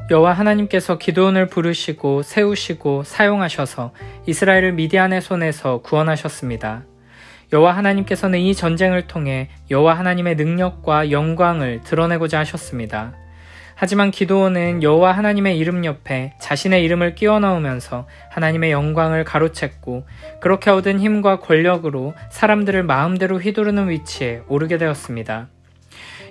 여호와 하나님께서 기드온을 부르시고 세우시고 사용하셔서 이스라엘을 미디안의 손에서 구원하셨습니다. 여호와 하나님께서는 이 전쟁을 통해 여호와 하나님의 능력과 영광을 드러내고자 하셨습니다. 하지만 기드온은 여호와 하나님의 이름 옆에 자신의 이름을 끼워 넣으면서 하나님의 영광을 가로챘고 그렇게 얻은 힘과 권력으로 사람들을 마음대로 휘두르는 위치에 오르게 되었습니다.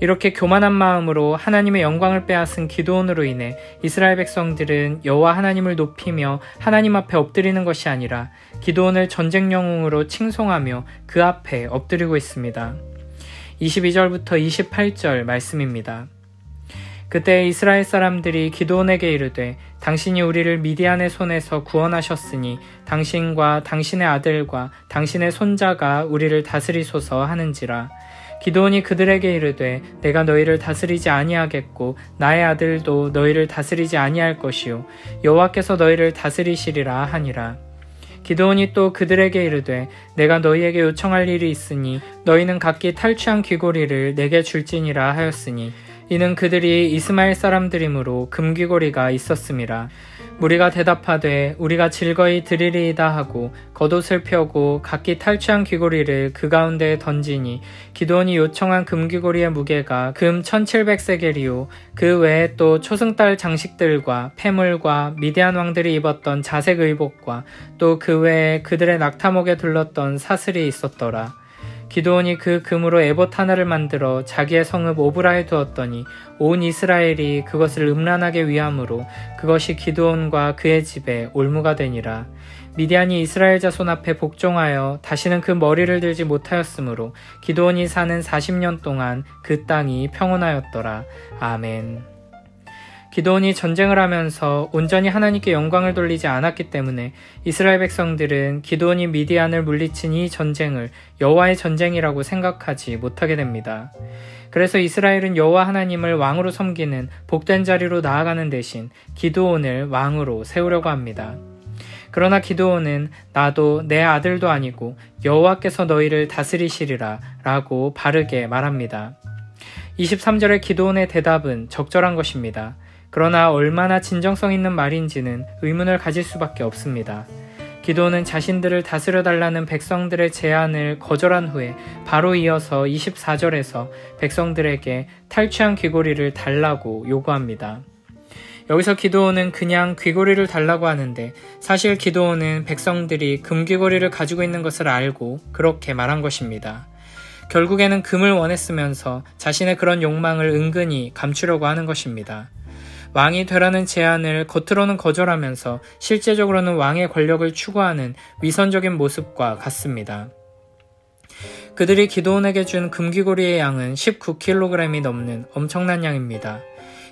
이렇게 교만한 마음으로 하나님의 영광을 빼앗은 기드온으로 인해 이스라엘 백성들은 여호와 하나님을 높이며 하나님 앞에 엎드리는 것이 아니라 기드온을 전쟁 영웅으로 칭송하며 그 앞에 엎드리고 있습니다. 22절부터 28절 말씀입니다. 그때 이스라엘 사람들이 기드온에게 이르되 당신이 우리를 미디안의 손에서 구원하셨으니 당신과 당신의 아들과 당신의 손자가 우리를 다스리소서 하는지라. 기드온이 그들에게 이르되 내가 너희를 다스리지 아니하겠고 나의 아들도 너희를 다스리지 아니할 것이요 여호와께서 너희를 다스리시리라 하니라. 기드온이 또 그들에게 이르되 내가 너희에게 요청할 일이 있으니 너희는 각기 탈취한 귀고리를 내게 줄지니라 하였으니 이는 그들이 이스마엘 사람들이므로 금귀고리가 있었음이라. 무리가 대답하되 우리가 즐거이 드리리이다 하고 겉옷을 펴고 각기 탈취한 귀고리를 그 가운데에 던지니 기드온이 요청한 금귀고리의 무게가 금 1700세겔이요 그 외에 또 초승달 장식들과 폐물과 미디안 왕들이 입었던 자색 의복과 또 그 외에 그들의 낙타목에 둘렀던 사슬이 있었더라. 기드온이 그 금으로 에봇 하나를 만들어 자기의 성읍 오브라에 두었더니 온 이스라엘이 그것을 음란하게 위함으로 그것이 기드온과 그의 집에 올무가 되니라. 미디안이 이스라엘 자손 앞에 복종하여 다시는 그 머리를 들지 못하였으므로 기드온이 사는 40년 동안 그 땅이 평온하였더라. 아멘. 기드온이 전쟁을 하면서 온전히 하나님께 영광을 돌리지 않았기 때문에 이스라엘 백성들은 기드온이 미디안을 물리친 이 전쟁을 여호와의 전쟁이라고 생각하지 못하게 됩니다. 그래서 이스라엘은 여호와 하나님을 왕으로 섬기는 복된 자리로 나아가는 대신 기드온을 왕으로 세우려고 합니다. 그러나 기드온은 나도 내 아들도 아니고 여호와께서 너희를 다스리시리라 라고 바르게 말합니다. 23절의 기드온의 대답은 적절한 것입니다. 그러나 얼마나 진정성 있는 말인지는 의문을 가질 수밖에 없습니다. 기드온은 자신들을 다스려달라는 백성들의 제안을 거절한 후에 바로 이어서 24절에서 백성들에게 탈취한 귀고리를 달라고 요구합니다. 여기서 기드온은 그냥 귀고리를 달라고 하는데 사실 기드온은 백성들이 금귀고리를 가지고 있는 것을 알고 그렇게 말한 것입니다. 결국에는 금을 원했으면서 자신의 그런 욕망을 은근히 감추려고 하는 것입니다. 왕이 되라는 제안을 겉으로는 거절하면서 실제적으로는 왕의 권력을 추구하는 위선적인 모습과 같습니다. 그들이 기드온에게 준 금귀고리의 양은 19kg이 넘는 엄청난 양입니다.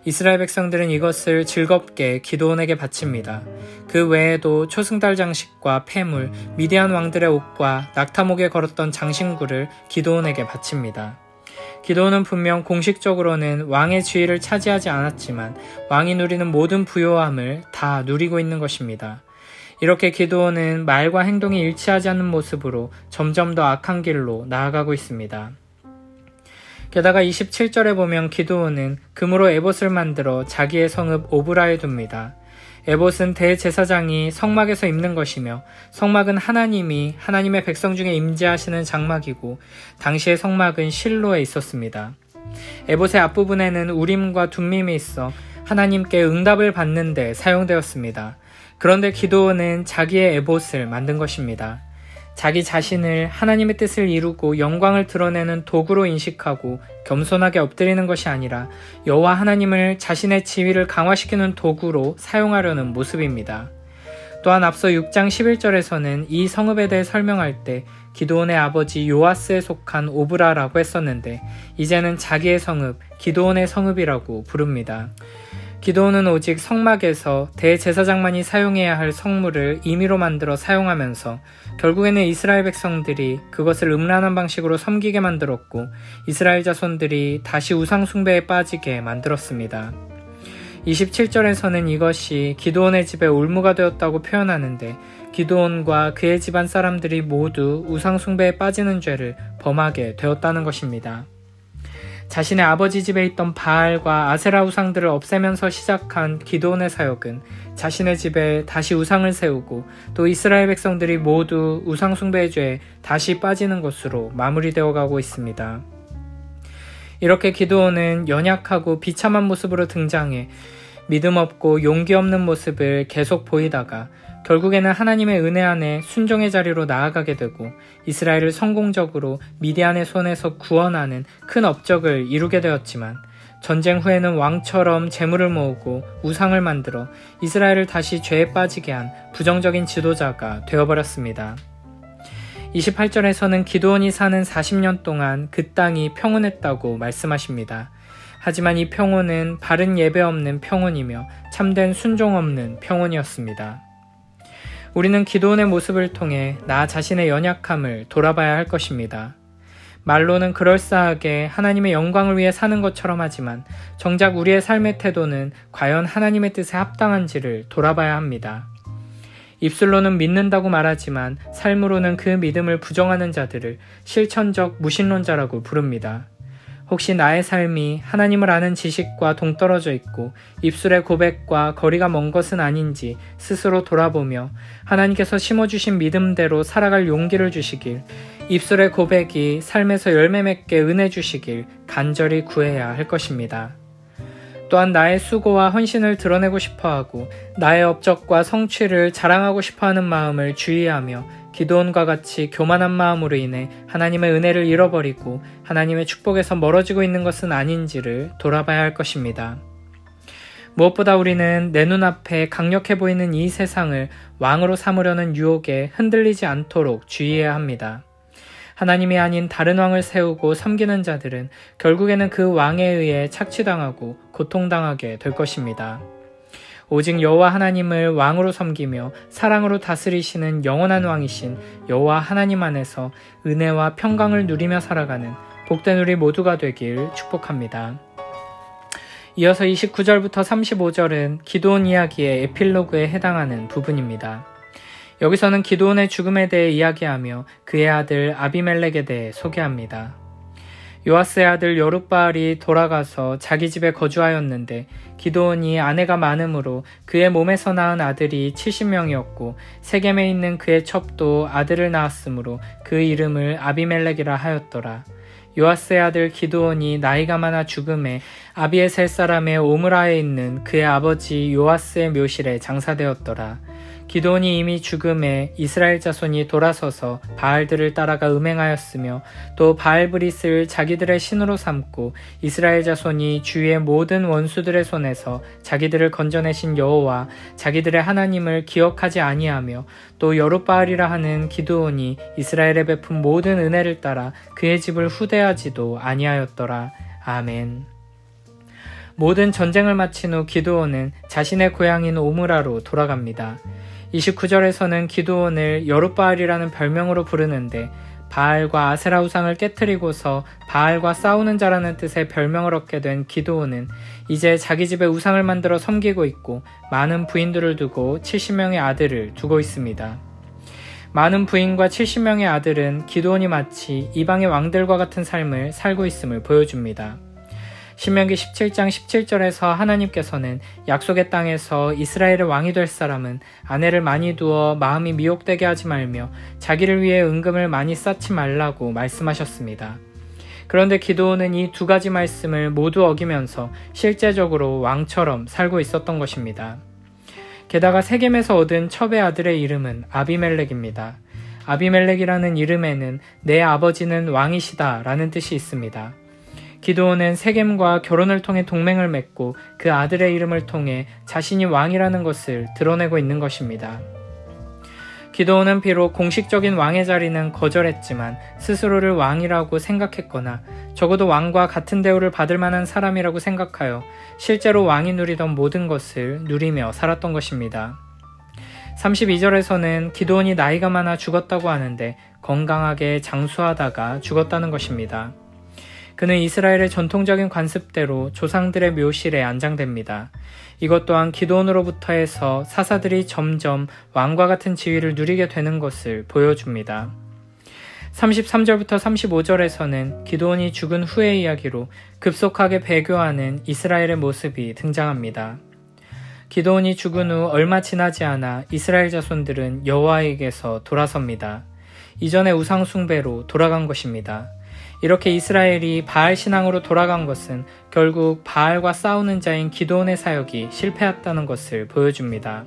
이스라엘 백성들은 이것을 즐겁게 기드온에게 바칩니다. 그 외에도 초승달 장식과 폐물, 미디안 왕들의 옷과 낙타목에 걸었던 장신구를 기드온에게 바칩니다. 기드온은 분명 공식적으로는 왕의 지위를 차지하지 않았지만 왕이 누리는 모든 부요함을 다 누리고 있는 것입니다. 이렇게 기드온은 말과 행동이 일치하지 않는 모습으로 점점 더 악한 길로 나아가고 있습니다. 게다가 27절에 보면 기드온은 금으로 에봇을 만들어 자기의 성읍 오브라에 둡니다. 에봇은 대제사장이 성막에서 입는 것이며 성막은 하나님이 하나님의 백성 중에 임재하시는 장막이고 당시의 성막은 실로에 있었습니다. 에봇의 앞부분에는 우림과 둠밈이 있어 하나님께 응답을 받는 데 사용되었습니다. 그런데 기드온은 자기의 에봇을 만든 것입니다. 자기 자신을 하나님의 뜻을 이루고 영광을 드러내는 도구로 인식하고 겸손하게 엎드리는 것이 아니라 여호와 하나님을 자신의 지위를 강화시키는 도구로 사용하려는 모습입니다. 또한 앞서 6장 11절에서는 이 성읍에 대해 설명할 때 기드온의 아버지 요아스에 속한 오브라라고 했었는데 이제는 자기의 성읍, 기드온의 성읍이라고 부릅니다. 기드온은 오직 성막에서 대제사장만이 사용해야 할 성물을 임의로 만들어 사용하면서 결국에는 이스라엘 백성들이 그것을 음란한 방식으로 섬기게 만들었고 이스라엘 자손들이 다시 우상 숭배에 빠지게 만들었습니다. 27절에서는 이것이 기드온의 집에 올무가 되었다고 표현하는데 기드온과 그의 집안 사람들이 모두 우상 숭배에 빠지는 죄를 범하게 되었다는 것입니다. 자신의 아버지 집에 있던 바알과 아세라 우상들을 없애면서 시작한 기드온의 사역은 자신의 집에 다시 우상을 세우고 또 이스라엘 백성들이 모두 우상 숭배의 죄에 다시 빠지는 것으로 마무리되어 가고 있습니다. 이렇게 기드온은 연약하고 비참한 모습으로 등장해 믿음 없고 용기 없는 모습을 계속 보이다가 결국에는 하나님의 은혜 안에 순종의 자리로 나아가게 되고 이스라엘을 성공적으로 미디안의 손에서 구원하는 큰 업적을 이루게 되었지만 전쟁 후에는 왕처럼 재물을 모으고 우상을 만들어 이스라엘을 다시 죄에 빠지게 한 부정적인 지도자가 되어버렸습니다. 28절에서는 기드온이 사는 40년 동안 그 땅이 평온했다고 말씀하십니다. 하지만 이 평온은 바른 예배 없는 평온이며 참된 순종 없는 평온이었습니다. 우리는 기드온의 모습을 통해 나 자신의 연약함을 돌아봐야 할 것입니다. 말로는 그럴싸하게 하나님의 영광을 위해 사는 것처럼 하지만 정작 우리의 삶의 태도는 과연 하나님의 뜻에 합당한지를 돌아봐야 합니다. 입술로는 믿는다고 말하지만 삶으로는 그 믿음을 부정하는 자들을 실천적 무신론자라고 부릅니다. 혹시 나의 삶이 하나님을 아는 지식과 동떨어져 있고 입술의 고백과 거리가 먼 것은 아닌지 스스로 돌아보며 하나님께서 심어주신 믿음대로 살아갈 용기를 주시길, 입술의 고백이 삶에서 열매 맺게 은혜 주시길 간절히 구해야 할 것입니다. 또한 나의 수고와 헌신을 드러내고 싶어하고 나의 업적과 성취를 자랑하고 싶어하는 마음을 주의하며 기드온과 같이 교만한 마음으로 인해 하나님의 은혜를 잃어버리고 하나님의 축복에서 멀어지고 있는 것은 아닌지를 돌아봐야 할 것입니다. 무엇보다 우리는 내 눈앞에 강력해 보이는 이 세상을 왕으로 삼으려는 유혹에 흔들리지 않도록 주의해야 합니다. 하나님이 아닌 다른 왕을 세우고 섬기는 자들은 결국에는 그 왕에 의해 착취당하고 고통당하게 될 것입니다. 오직 여호와 하나님을 왕으로 섬기며 사랑으로 다스리시는 영원한 왕이신 여호와 하나님 안에서 은혜와 평강을 누리며 살아가는 복된 우리 모두가 되길 축복합니다. 이어서 29절부터 35절은 기드온 이야기의 에필로그에 해당하는 부분입니다. 여기서는 기드온의 죽음에 대해 이야기하며 그의 아들 아비멜렉에 대해 소개합니다. 요아스의 아들 여룻바알이 돌아가서 자기 집에 거주하였는데 기드온이 아내가 많으므로 그의 몸에서 낳은 아들이 70명이었고 세겜에 있는 그의 첩도 아들을 낳았으므로 그 이름을 아비멜렉이라 하였더라. 요아스의 아들 기드온이 나이가 많아 죽음에 아비에셀 사람의 오므라에 있는 그의 아버지 요아스의 묘실에 장사되었더라. 기드온이 이미 죽음에 이스라엘 자손이 돌아서서 바알들을 따라가 음행하였으며 또 바알브릿을 자기들의 신으로 삼고 이스라엘 자손이 주위의 모든 원수들의 손에서 자기들을 건져내신 여호와 자기들의 하나님을 기억하지 아니하며 또 여룻바알이라 하는 기드온이 이스라엘에 베푼 모든 은혜를 따라 그의 집을 후대하지도 아니하였더라. 아멘. 모든 전쟁을 마친 후 기드온은 자신의 고향인 오므라로 돌아갑니다. 29절에서는 기드온을 여룻바알이라는 별명으로 부르는데 바알과 아세라 우상을 깨트리고서 바알과 싸우는 자라는 뜻의 별명을 얻게 된 기드온은 이제 자기 집에 우상을 만들어 섬기고 있고 많은 부인들을 두고 70명의 아들을 두고 있습니다. 많은 부인과 70명의 아들은 기드온이 마치 이방의 왕들과 같은 삶을 살고 있음을 보여줍니다. 신명기 17장 17절에서 하나님께서는 약속의 땅에서 이스라엘의 왕이 될 사람은 아내를 많이 두어 마음이 미혹되게 하지 말며 자기를 위해 은금을 많이 쌓지 말라고 말씀하셨습니다. 그런데 기드온은 이 두 가지 말씀을 모두 어기면서 실제적으로 왕처럼 살고 있었던 것입니다. 게다가 세겜에서 얻은 첩의 아들의 이름은 아비멜렉입니다. 아비멜렉이라는 이름에는 내 아버지는 왕이시다 라는 뜻이 있습니다. 기드온은 세겜과 결혼을 통해 동맹을 맺고 그 아들의 이름을 통해 자신이 왕이라는 것을 드러내고 있는 것입니다. 기드온은 비록 공식적인 왕의 자리는 거절했지만 스스로를 왕이라고 생각했거나 적어도 왕과 같은 대우를 받을 만한 사람이라고 생각하여 실제로 왕이 누리던 모든 것을 누리며 살았던 것입니다. 32절에서는 기드온이 나이가 많아 죽었다고 하는데 건강하게 장수하다가 죽었다는 것입니다. 그는 이스라엘의 전통적인 관습대로 조상들의 묘실에 안장됩니다. 이것 또한 기드온으로부터 해서 사사들이 점점 왕과 같은 지위를 누리게 되는 것을 보여줍니다. 33절부터 35절에서는 기드온이 죽은 후의 이야기로 급속하게 배교하는 이스라엘의 모습이 등장합니다. 기드온이 죽은 후 얼마 지나지 않아 이스라엘 자손들은 여호와에게서 돌아섭니다. 이전의 우상 숭배로 돌아간 것입니다. 이렇게 이스라엘이 바알 신앙으로 돌아간 것은 결국 바알과 싸우는 자인 기드온의 사역이 실패했다는 것을 보여줍니다.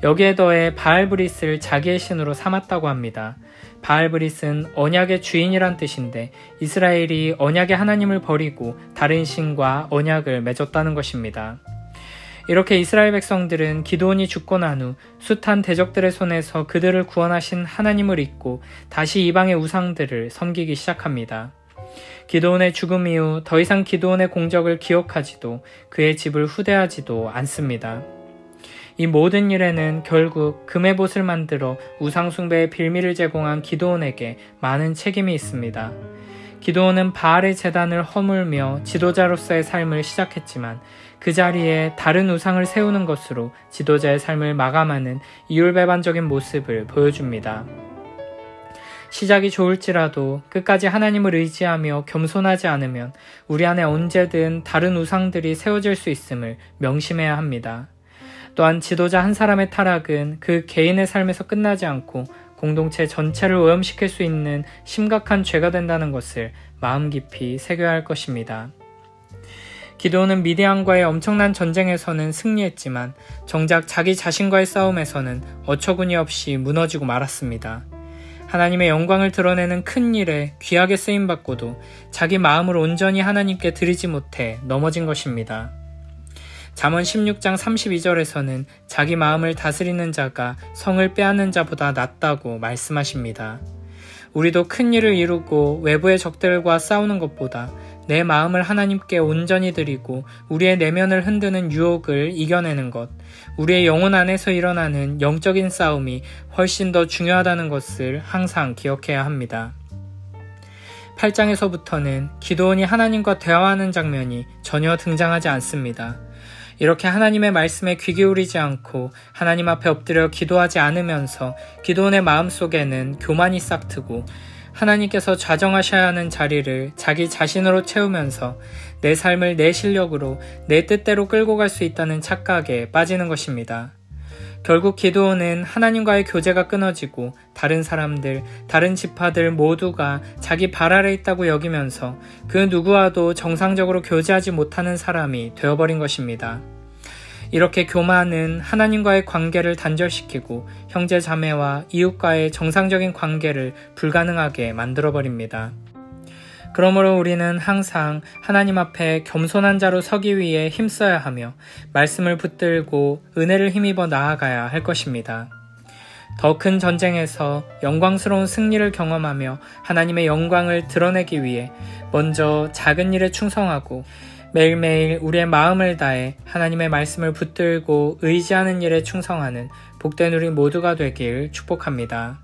여기에 더해 바알브릿을 자기의 신으로 삼았다고 합니다. 바알브릿은 언약의 주인이란 뜻인데 이스라엘이 언약의 하나님을 버리고 다른 신과 언약을 맺었다는 것입니다. 이렇게 이스라엘 백성들은 기드온이 죽고 난 후 숱한 대적들의 손에서 그들을 구원하신 하나님을 잊고 다시 이방의 우상들을 섬기기 시작합니다. 기드온의 죽음 이후 더 이상 기드온의 공적을 기억하지도 그의 집을 후대하지도 않습니다. 이 모든 일에는 결국 금의 봇을 만들어 우상숭배의 빌미를 제공한 기드온에게 많은 책임이 있습니다. 기드온은 바알의 제단을 허물며 지도자로서의 삶을 시작했지만 그 자리에 다른 우상을 세우는 것으로 지도자의 삶을 마감하는 이율배반적인 모습을 보여줍니다. 시작이 좋을지라도 끝까지 하나님을 의지하며 겸손하지 않으면 우리 안에 언제든 다른 우상들이 세워질 수 있음을 명심해야 합니다. 또한 지도자 한 사람의 타락은 그 개인의 삶에서 끝나지 않고 공동체 전체를 오염시킬 수 있는 심각한 죄가 된다는 것을 마음 깊이 새겨야 할 것입니다. 기드온은 미디안과의 엄청난 전쟁에서는 승리했지만 정작 자기 자신과의 싸움에서는 어처구니 없이 무너지고 말았습니다. 하나님의 영광을 드러내는 큰 일에 귀하게 쓰임받고도 자기 마음을 온전히 하나님께 드리지 못해 넘어진 것입니다. 잠언 16장 32절에서는 자기 마음을 다스리는 자가 성을 빼앗는 자보다 낫다고 말씀하십니다. 우리도 큰 일을 이루고 외부의 적들과 싸우는 것보다 내 마음을 하나님께 온전히 드리고 우리의 내면을 흔드는 유혹을 이겨내는 것, 우리의 영혼 안에서 일어나는 영적인 싸움이 훨씬 더 중요하다는 것을 항상 기억해야 합니다. 8장에서부터는 기드온이 하나님과 대화하는 장면이 전혀 등장하지 않습니다. 이렇게 하나님의 말씀에 귀 기울이지 않고 하나님 앞에 엎드려 기도하지 않으면서 기드온의 마음속에는 교만이 싹트고 하나님께서 좌정하셔야 하는 자리를 자기 자신으로 채우면서 내 삶을 내 실력으로 내 뜻대로 끌고 갈 수 있다는 착각에 빠지는 것입니다. 결국 기드온은 하나님과의 교제가 끊어지고 다른 사람들, 다른 지파들 모두가 자기 발 아래 있다고 여기면서 그 누구와도 정상적으로 교제하지 못하는 사람이 되어버린 것입니다. 이렇게 교만은 하나님과의 관계를 단절시키고 형제 자매와 이웃과의 정상적인 관계를 불가능하게 만들어버립니다. 그러므로 우리는 항상 하나님 앞에 겸손한 자로 서기 위해 힘써야 하며 말씀을 붙들고 은혜를 힘입어 나아가야 할 것입니다. 더 큰 전쟁에서 영광스러운 승리를 경험하며 하나님의 영광을 드러내기 위해 먼저 작은 일에 충성하고 매일매일 우리의 마음을 다해 하나님의 말씀을 붙들고 의지하는 일에 충성하는 복된 우리 모두가 되길 축복합니다.